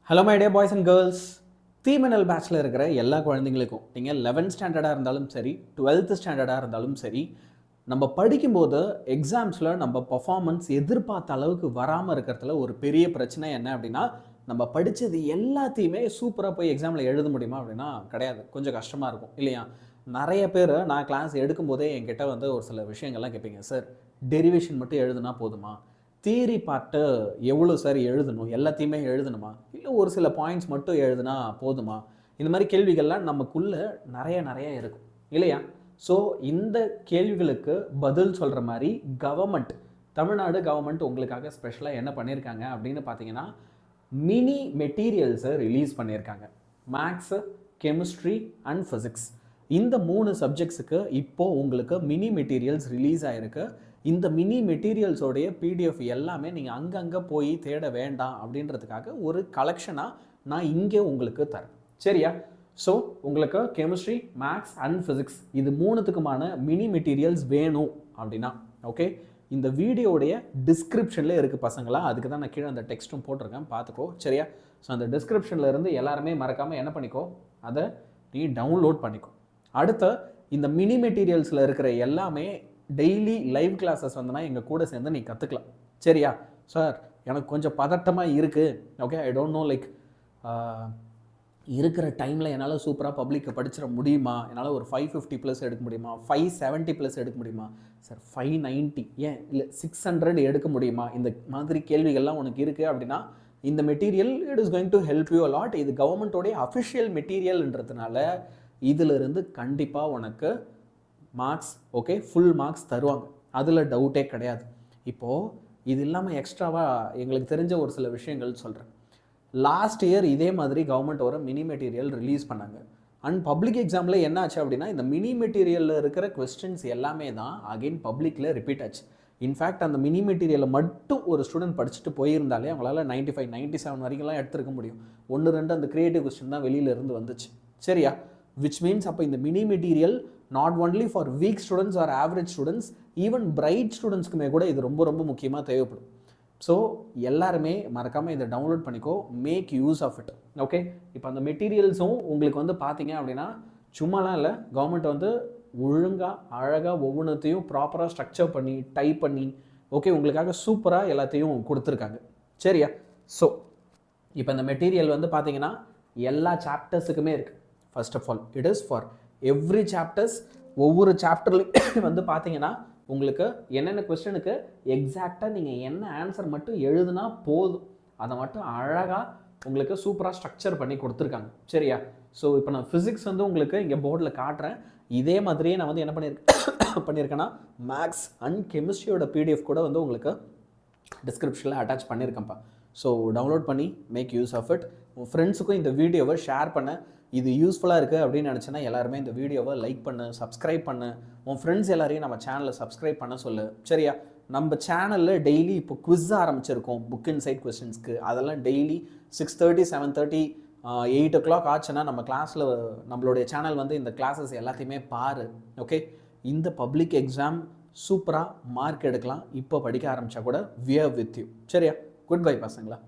Hello my dear boys and girls. தீமெனல் பேட்சில் இருக்கிற எல்லா குழந்தைங்களுக்கும் நீங்கள் 11th ஸ்டாண்டர்டாக இருந்தாலும் சரி 12th ஸ்டாண்டர்டாக இருந்தாலும் சரி நம்ம படிக்கும்போது எக்ஸாம்ஸில் நம்ம பர்ஃபார்மன்ஸ் எதிர்பார்த்த அளவுக்கு வராமல் இருக்கிறதுல ஒரு பெரிய பிரச்சனை என்ன அப்படின்னா, நம்ம படித்தது எல்லாத்தையுமே சூப்பராக போய் எக்ஸாமில் எழுத முடியுமா அப்படின்னா கிடையாது. கொஞ்சம் கஷ்டமாக இருக்கும் இல்லையா? நிறைய பேர் நான் கிளாஸ் எடுக்கும்போதே என்கிட்ட வந்து ஒரு சில விஷயங்கள்லாம் கேட்பீங்க. சார், டெரிவேஷன் மட்டும் எழுதுனா போதுமா? தியரி பார்ட்டு எவ்வளோ சார் எழுதணும்? எல்லாத்தையுமே எழுதணுமா? இல்லை ஒரு சில பாயிண்ட்ஸ் மட்டும் எழுதுனா போதுமா? இந்த மாதிரி கேள்விகள்லாம் நமக்குள்ளே நிறைய இருக்கும் இல்லையா? ஸோ இந்த கேள்விகளுக்கு பதில் சொல்கிற மாதிரி தமிழ்நாடு கவர்மெண்ட் உங்களுக்காக ஸ்பெஷலாக என்ன பண்ணியிருக்காங்க அப்படின்னு பார்த்தீங்கன்னா, மினி மெட்டீரியல்ஸை ரிலீஸ் பண்ணியிருக்காங்க. மேக்ஸு, கெமிஸ்ட்ரி அண்ட் ஃபிசிக்ஸ் இந்த 3 சப்ஜெக்ட்ஸுக்கு இப்போது உங்களுக்கு மினி மெட்டீரியல்ஸ் ரிலீஸ் ஆகிருக்கு. இந்த மினி மெட்டீரியல்ஸோடைய பிடிஎஃப் எல்லாமே நீங்கள் அங்கங்கே போய் தேட வேண்டாம் அப்படின்றதுக்காக ஒரு கலெக்ஷனாக நான் இங்கே உங்களுக்கு தரேன். சரியா? ஸோ உங்களுக்கு கெமிஸ்ட்ரி, மேக்ஸ் அண்ட் ஃபிசிக்ஸ் இது 3த்துக்குமான மினி மெட்டீரியல்ஸ் வேணும் அப்படின்னா ஓகே, இந்த வீடியோடைய டிஸ்கிரிப்ஷனில் இருக்குது பசங்களா. அதுக்கு தான் நான் கீழே அந்த டெக்ஸ்ட்டும் போட்டிருக்கேன், பார்த்துக்கோ. சரியா? ஸோ அந்த டிஸ்கிரிப்ஷனில் இருந்து எல்லாருமே மறக்காமல் என்ன பண்ணிக்கோ, அதை நீ டவுன்லோட் பண்ணிக்கோ. அடுத்த இந்த மினி மெட்டீரியல்ஸில் இருக்கிற எல்லாமே டெய்லி லைவ் கிளாஸஸ் வந்துன்னா எங்கள் கூட சேர்ந்து நீ கற்றுக்கலாம். சரியா? சார், எனக்கு கொஞ்சம் பதட்டமாக இருக்குது. Okay, I don't know like இருக்கிற டைமில் என்னால் சூப்பராக பப்ளிக்கை படிச்சிட முடியுமா? என்னால் ஒரு 550+ எடுக்க முடியுமா? 570+ எடுக்க முடியுமா? சார் 590 ஏன் இல்லை 600 எடுக்க முடியுமா? இந்த மாதிரி கேள்விகள்லாம் உனக்கு இருக்குது அப்படின்னா இந்த material it is going to help you allot. இது கவர்மெண்ட்டோடைய அஃபிஷியல் மெட்டீரியல்ன்றதுனால இதிலிருந்து கண்டிப்பாக உனக்கு மார்க்ஸ் ஓகே ஃபுல் மார்க்ஸ் தருவாங்க, அதில் டவுட்டே கிடையாது. இப்போது இது இல்லாமல் எக்ஸ்ட்ராவாக எங்களுக்கு தெரிஞ்ச ஒரு சில விஷயங்கள் சொல்கிறேன். லாஸ்ட் இயர் இதே மாதிரி கவர்மெண்ட் ஒரு மினி மெட்டீரியல் ரிலீஸ் பண்ணாங்க. அண்ட் பப்ளிக் எக்ஸாமில் என்ன ஆச்சு அப்படின்னா, இந்த மினி மெட்டீரியலில் இருக்கிற கொஸ்டின்ஸ் எல்லாமே தான் அகெயின் பப்ளிக்கில் ரிப்பீட் ஆச்சு. இன்ஃபேக்ட் அந்த மினி மெட்டீரியலை மட்டும் ஒரு ஸ்டூடெண்ட் படிச்சுட்டு போயிருந்தாலே அவங்களால 95, 97 வரைக்கும்லாம் எடுத்துருக்க முடியும். 1-2 அந்த கிரியேட்டிவ் கொஸ்டின் தான் வெளியிலேருந்து வந்துச்சு. சரியா? விச் மீன்ஸ் அப்போ இந்த mini material not only for weak students or average students, even bright ஸ்டூடெண்ட்ஸ்க்குமே கூட இது ரொம்ப முக்கியமாக தேவைப்படும். ஸோ எல்லாருமே மறக்காமல் இதை டவுன்லோட் பண்ணிக்கோ, make use of it. Okay, இப்போ அந்த மெட்டீரியல்ஸும் உங்களுக்கு வந்து பார்த்தீங்க அப்படின்னா சும்மாலாம் இல்லை, கவர்மெண்ட் வந்து ஒழுங்காக அழகாக ஒவ்வொன்றத்தையும் ப்ராப்பராக ஸ்ட்ரக்சர் பண்ணி டைப் பண்ணி ஓகே உங்களுக்காக சூப்பராக எல்லாத்தையும் கொடுத்துருக்காங்க. சரியா? ஸோ இப்போ இந்த மெட்டீரியல் வந்து பார்த்தீங்கன்னா எல்லா சாப்டர்ஸுக்குமே இருக்குது. First of all it is for every chapters. ஒவ்வொரு சாப்டர்லையும் வந்து பார்த்தீங்கன்னா உங்களுக்கு என்னென்ன கொஸ்டினுக்கு எக்ஸாக்டாக நீங்கள் என்ன ஆன்சர் மட்டும் எழுதுனா போதும், அதை மட்டும் அழகாக உங்களுக்கு சூப்பராக ஸ்ட்ரக்சர் பண்ணி கொடுத்துருக்காங்க. சரியா? ஸோ இப்போ நான் ஃபிசிக்ஸ் வந்து உங்களுக்கு இங்கே போர்டில் காட்டுறேன். இதே மாதிரியே நான் வந்து என்ன பண்ணியிருக்கேன்னா மேக்ஸ் அண்ட் கெமிஸ்ட்ரியோட பிடிஎஃப் கூட வந்து உங்களுக்கு டிஸ்கிரிப்ஷனில் அட்டாச் பண்ணியிருக்கேன்ப்பா. ஸோ டவுன்லோட் பண்ணி மேக் யூஸ் ஆஃப் இட். உங்கள் ஃப்ரெண்ட்ஸுக்கும் இந்த வீடியோவை ஷேர் பண்ண, இது யூஸ்ஃபுல்லாக இருக்குது அப்படின்னு நினச்சேன்னா எல்லாருமே இந்த வீடியோவை லைக் பண்ணு, சப்ஸ்கிரைப் பண்ணு, உன் ஃப்ரெண்ட்ஸ் எல்லாரையும் நம்ம சேனலை சப்ஸ்கிரைப் பண்ண சொல்லு. சரியா? நம்ம சேனலில் டெய்லி இப்போ குவிஸ் ஆரம்பிச்சிருக்கோம் புக் இன்சைட் கொஸ்டின்ஸ்க்கு. அதெல்லாம் டெய்லி 6:30, 7:30, 8 o'clock ஆச்சுன்னா நம்ம கிளாஸில் நம்மளுடைய சேனல் வந்து இந்த கிளாஸஸ் எல்லாத்தையுமே பாரு. ஓகே, இந்த பப்ளிக் எக்ஸாம் சூப்பராக மார்க் எடுக்கலாம். இப்போ படிக்க ஆரம்பித்தா கூட வி ஆர் வித் யூ. சரியா? குட் பை பசங்களா.